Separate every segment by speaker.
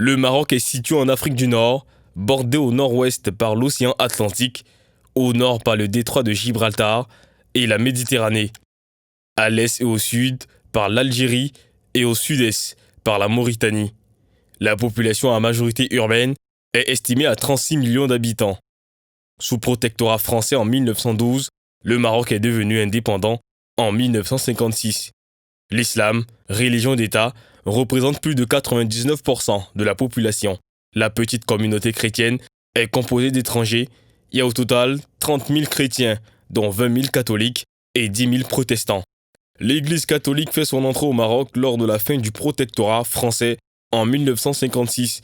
Speaker 1: Le Maroc est situé en Afrique du Nord, bordé au nord-ouest par l'océan Atlantique, au nord par le détroit de Gibraltar et la Méditerranée, à l'est et au sud par l'Algérie et au sud-est par la Mauritanie. La population à majorité urbaine est estimée à 36 millions d'habitants. Sous protectorat français en 1912, le Maroc est devenu indépendant en 1956. L'islam, religion d'État, représente plus de 99% de la population. La petite communauté chrétienne est composée d'étrangers. Il y a au total 30 000 chrétiens, dont 20 000 catholiques et 10 000 protestants. L'Église catholique fait son entrée au Maroc lors de la fin du protectorat français en 1956.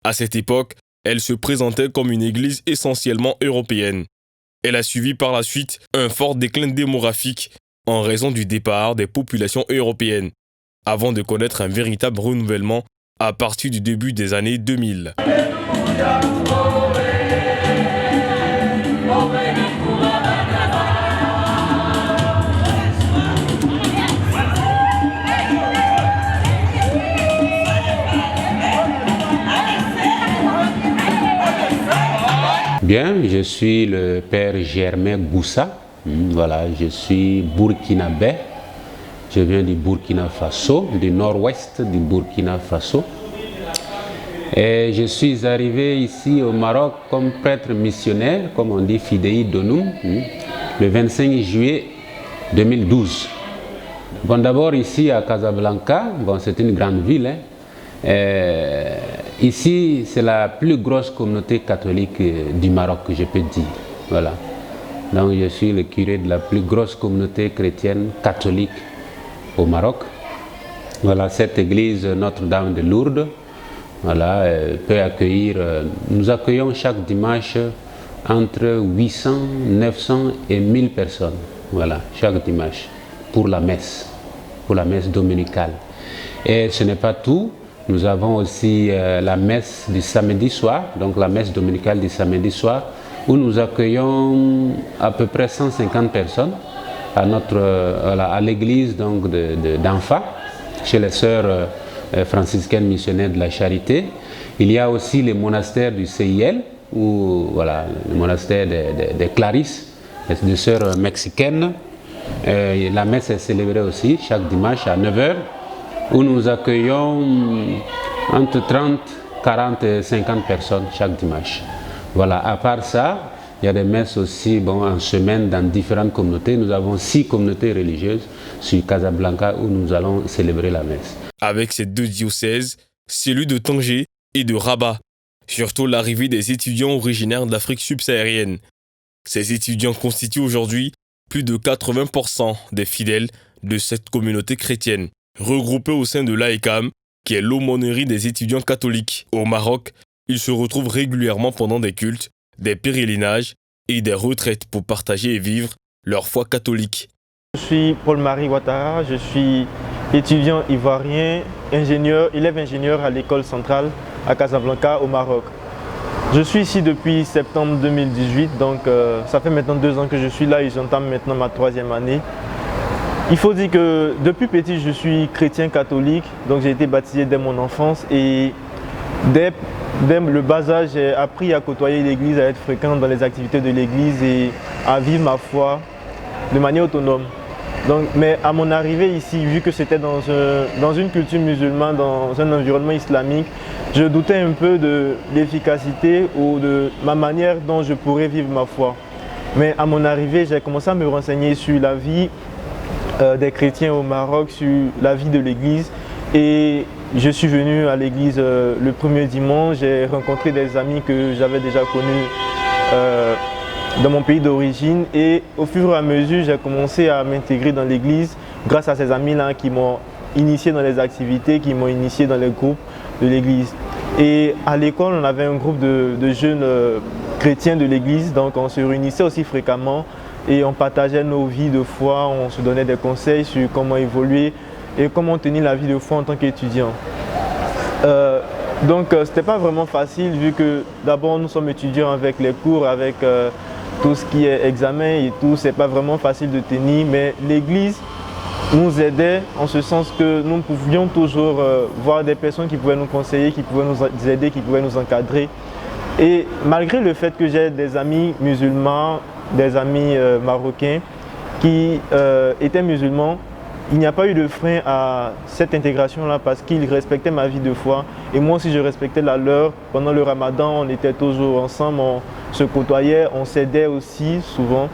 Speaker 1: À cette époque, elle se présentait comme une église essentiellement européenne. Elle a suivi par la suite un fort déclin démographique en raison du départ des populations européennes, avant de connaître un véritable renouvellement à partir du début des années 2000.
Speaker 2: Bien, je suis le père Germain Goussa. Voilà, je suis burkinabé. Je viens du Burkina Faso, du nord-ouest du Burkina Faso. Et je suis arrivé ici au Maroc comme prêtre missionnaire, comme on dit Fidei Donum, le 25 juillet 2012. Bon, d'abord ici à Casablanca, bon, c'est une grande ville. Ici, c'est la plus grosse communauté catholique du Maroc, je peux dire. Voilà. Donc, je suis le curé de la plus grosse communauté chrétienne catholique au Maroc. Voilà, cette église Notre-Dame de Lourdes, voilà, peut accueillir, nous accueillons chaque dimanche entre 800, 900 et 1000 personnes. Voilà, chaque dimanche, pour la messe dominicale. Et ce n'est pas tout. Nous avons aussi la messe du samedi soir, donc la messe dominicale du samedi soir, où nous accueillons à peu près 150 personnes à l'église d'Anfa, chez les sœurs franciscaines missionnaires de la Charité. Il y a aussi le monastère du CIL, voilà, le monastère des Clarisses, des sœurs mexicaines. La messe est célébrée aussi chaque dimanche à 9h. Où nous accueillons entre 30, 40 et 50 personnes chaque dimanche. Voilà, à part ça, il y a des messes aussi en semaine dans différentes communautés. Nous avons 6 communautés religieuses sur Casablanca où nous allons célébrer la messe.
Speaker 1: Avec ces 2 diocèses, celui de Tanger et de Rabat, surtout l'arrivée des étudiants originaires d'Afrique subsaharienne. Ces étudiants constituent aujourd'hui plus de 80% des fidèles de cette communauté chrétienne. Regroupés au sein de l'AECAM, qui est l'aumônerie des étudiants catholiques au Maroc, ils se retrouvent régulièrement pendant des cultes, des pèlerinages et des retraites pour partager et vivre leur foi catholique.
Speaker 3: Je suis Paul-Marie Ouattara, je suis étudiant ivoirien, élève ingénieur à l'école centrale à Casablanca au Maroc. Je suis ici depuis septembre 2018, donc ça fait maintenant 2 ans que je suis là et j'entame maintenant ma 3e année. Il faut dire que depuis petit, je suis chrétien catholique, donc j'ai été baptisé dès mon enfance et dès le bas âge, j'ai appris à côtoyer l'église, à être fréquent dans les activités de l'église et à vivre ma foi de manière autonome. Donc, mais à mon arrivée ici, vu que c'était dans une culture musulmane, dans un environnement islamique, je doutais un peu de l'efficacité ou de ma manière dont je pourrais vivre ma foi. Mais à mon arrivée, j'ai commencé à me renseigner sur la vie des chrétiens au Maroc, sur la vie de l'église, et je suis venu à l'église le premier dimanche. J'ai rencontré des amis que j'avais déjà connus dans mon pays d'origine, et au fur et à mesure j'ai commencé à m'intégrer dans l'église grâce à ces amis-là qui m'ont initié dans les activités, qui m'ont initié dans les groupes de l'église. Et à l'école, on avait un groupe de jeunes chrétiens de l'église, donc on se réunissait aussi fréquemment et on partageait nos vies de foi, on se donnait des conseils sur comment évoluer et comment tenir la vie de foi en tant qu'étudiant. Donc ce n'était pas vraiment facile vu que d'abord nous sommes étudiants avec les cours, avec tout ce qui est examen et tout, c'est pas vraiment facile de tenir, mais l'église nous aidait en ce sens que nous pouvions toujours voir des personnes qui pouvaient nous conseiller, qui pouvaient nous aider, qui pouvaient nous encadrer. Et malgré le fait que j'ai des amis musulmans, des amis marocains qui étaient musulmans, il n'y a pas eu de frein à cette intégration-là parce qu'ils respectaient ma vie de foi et moi aussi je respectais la leur. Pendant le ramadan, on était toujours ensemble, on se côtoyait, on s'aidait aussi souvent.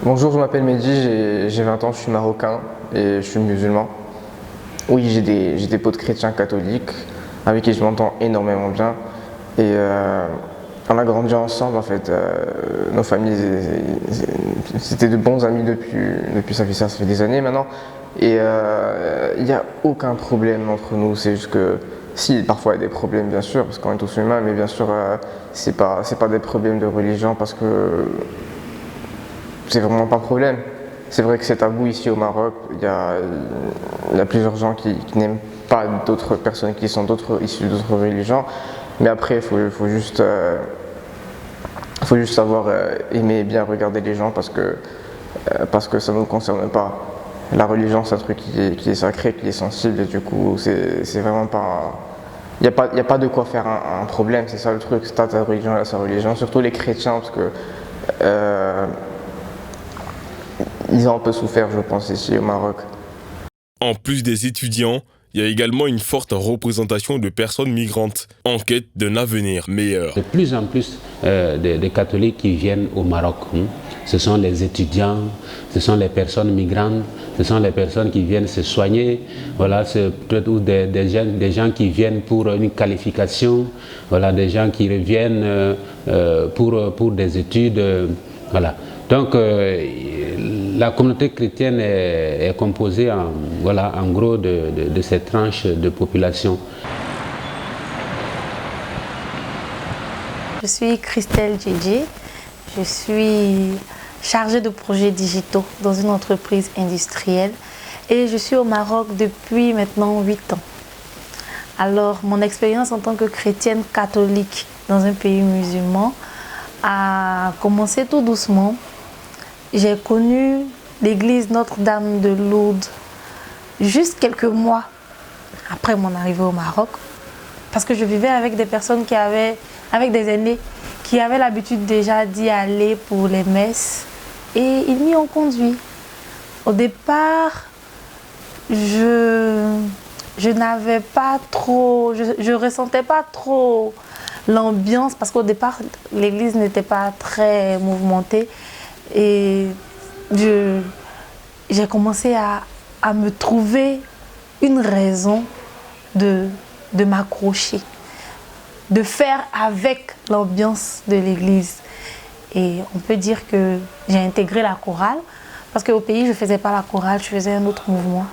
Speaker 4: Bonjour, je m'appelle Mehdi, j'ai 20 ans, je suis marocain et je suis musulman. Oui, j'ai des potes chrétiens catholiques avec qui je m'entends énormément bien. Et on a grandi ensemble en fait. Nos familles, c'était de bons amis depuis ça fait des années maintenant. Et il n'y a aucun problème entre nous, c'est juste que si, parfois il y a des problèmes bien sûr, parce qu'on est tous humains, mais bien sûr c'est pas des problèmes de religion parce que c'est vraiment pas un problème. C'est vrai que c'est tabou ici au Maroc, il y a plusieurs gens qui n'aiment pas d'autres personnes qui sont issues d'autres religions, mais après il faut juste savoir aimer et bien regarder les gens parce que ça ne nous concerne pas. La religion c'est un truc qui est sacré, qui est sensible et du coup c'est vraiment pas... Il n'y a pas de quoi faire un problème, c'est ça le truc, c'est ta religion et sa religion, surtout les chrétiens parce que ils ont un peu souffert je pense ici au Maroc.
Speaker 1: En plus des étudiants, il y a également une forte représentation de personnes migrantes en quête d'un avenir meilleur.
Speaker 2: De plus en plus de catholiques qui viennent au Maroc. Ce sont les étudiants, ce sont les personnes migrantes, ce sont les personnes qui viennent se soigner. Voilà, c'est peut-être des gens qui viennent pour une qualification, voilà, des gens qui reviennent pour des études. Voilà. Donc, la communauté chrétienne est composée en gros de cette tranche de population.
Speaker 5: Je suis Christelle Djedje, je suis chargée de projets digitaux dans une entreprise industrielle et je suis au Maroc depuis maintenant 8 ans. Alors, mon expérience en tant que chrétienne catholique dans un pays musulman a commencé tout doucement. J'ai connu l'église Notre-Dame de Lourdes juste quelques mois après mon arrivée au Maroc parce que je vivais avec des personnes avec des aînés qui avaient l'habitude déjà d'y aller pour les messes et ils m'y ont conduit. Au départ, je ressentais pas trop l'ambiance parce qu'au départ, l'église n'était pas très mouvementée. Et j'ai commencé à me trouver une raison de m'accrocher, de faire avec l'ambiance de l'église. Et on peut dire que j'ai intégré la chorale, parce qu'au pays, je ne faisais pas la chorale, je faisais un autre mouvement.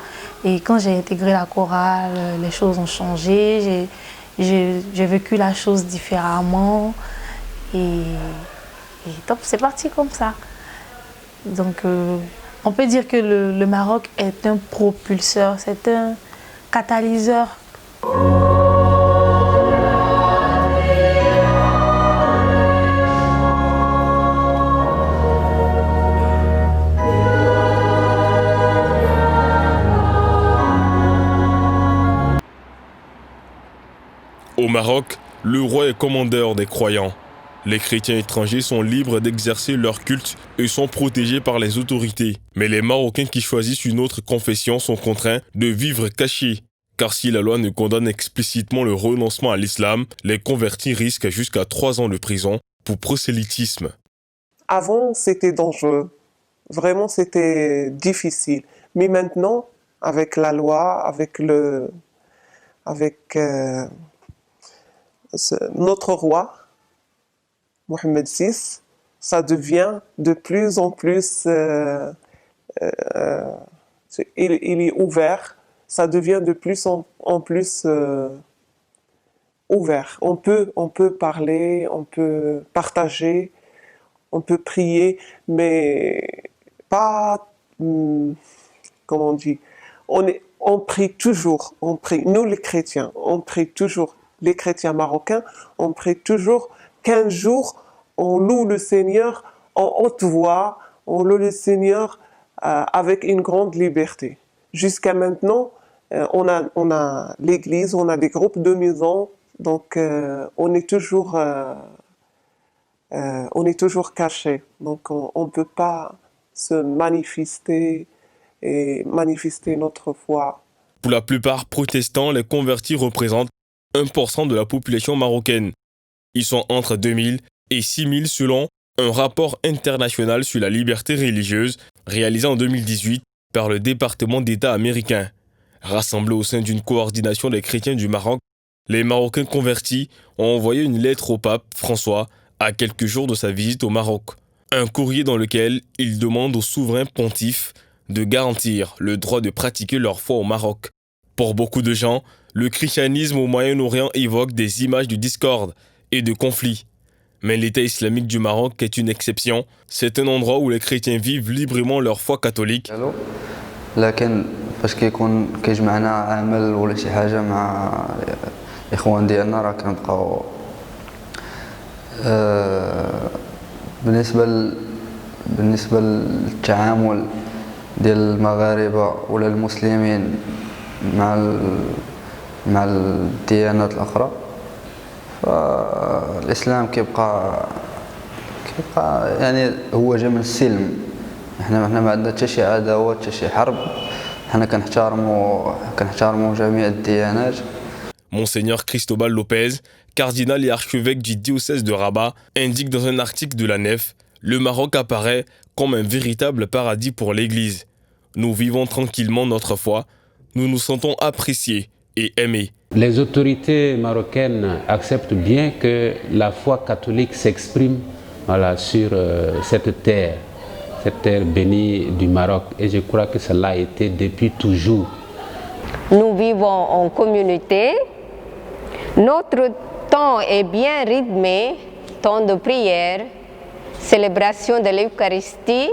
Speaker 5: Et quand j'ai intégré la chorale, les choses ont changé, j'ai vécu la chose différemment. Et top, c'est parti comme ça. Donc, on peut dire que le Maroc est un propulseur, c'est un catalyseur.
Speaker 1: Au Maroc, le roi est commandeur des croyants. Les chrétiens étrangers sont libres d'exercer leur culte et sont protégés par les autorités. Mais les Marocains qui choisissent une autre confession sont contraints de vivre cachés. Car si la loi ne condamne explicitement le renoncement à l'islam, les convertis risquent jusqu'à 3 ans de prison pour prosélytisme.
Speaker 6: Avant, c'était dangereux. Vraiment, c'était difficile. Mais maintenant, avec la loi, avec notre roi, Mohamed VI, ça devient de plus en plus, il est ouvert, ça devient de plus en plus ouvert. On peut parler, on peut partager, on peut prier, mais pas, comment on dit, on prie toujours, on prie, nous les chrétiens, on prie toujours, les chrétiens marocains, on prie toujours 15 jours, on loue le Seigneur en haute voix, on loue le Seigneur avec une grande liberté. Jusqu'à maintenant, on a l'église, on a des groupes de maison, donc on est toujours caché. Donc on ne peut pas se manifester et manifester notre foi.
Speaker 1: Pour la plupart protestants, les convertis représentent 1% de la population marocaine. Ils sont entre 2000 et 6000 selon un rapport international sur la liberté religieuse réalisé en 2018 par le département d'État américain. Rassemblés au sein d'une coordination des chrétiens du Maroc, les Marocains convertis ont envoyé une lettre au pape François à quelques jours de sa visite au Maroc. Un courrier dans lequel ils demandent au souverain pontife de garantir le droit de pratiquer leur foi au Maroc. Pour beaucoup de gens, le christianisme au Moyen-Orient évoque des images de discorde et de conflits. Mais l'État islamique du Maroc est une exception. C'est un endroit où les chrétiens vivent librement leur foi catholique.
Speaker 7: لكن باش كيكون كيجمعنا عمل ولا شي حاجه مع الاخوان ديالنا راه كنبقاو بالنسبه للتعامل ديال المغاربه ولا المسلمين مع الديانات الاخرى فالاسلام كيبقى يعني هو جا من السلم. احنا ما عندنا حتى شي عداوه حتى شي حرب. احنا كنحتارموا جميع الديانات.
Speaker 1: Monseigneur Cristobal Lopez, cardinal et archevêque du diocèse de Rabat, indique dans un article de la Nef, le Maroc apparaît comme un véritable paradis pour l'Église. Nous vivons tranquillement notre foi, nous nous sentons appréciés et aimés.
Speaker 2: Les autorités marocaines acceptent bien que la foi catholique s'exprime sur cette terre bénie du Maroc. Et je crois que cela a été depuis toujours.
Speaker 8: Nous vivons en communauté. Notre temps est bien rythmé, temps de prière, célébration de l'Eucharistie.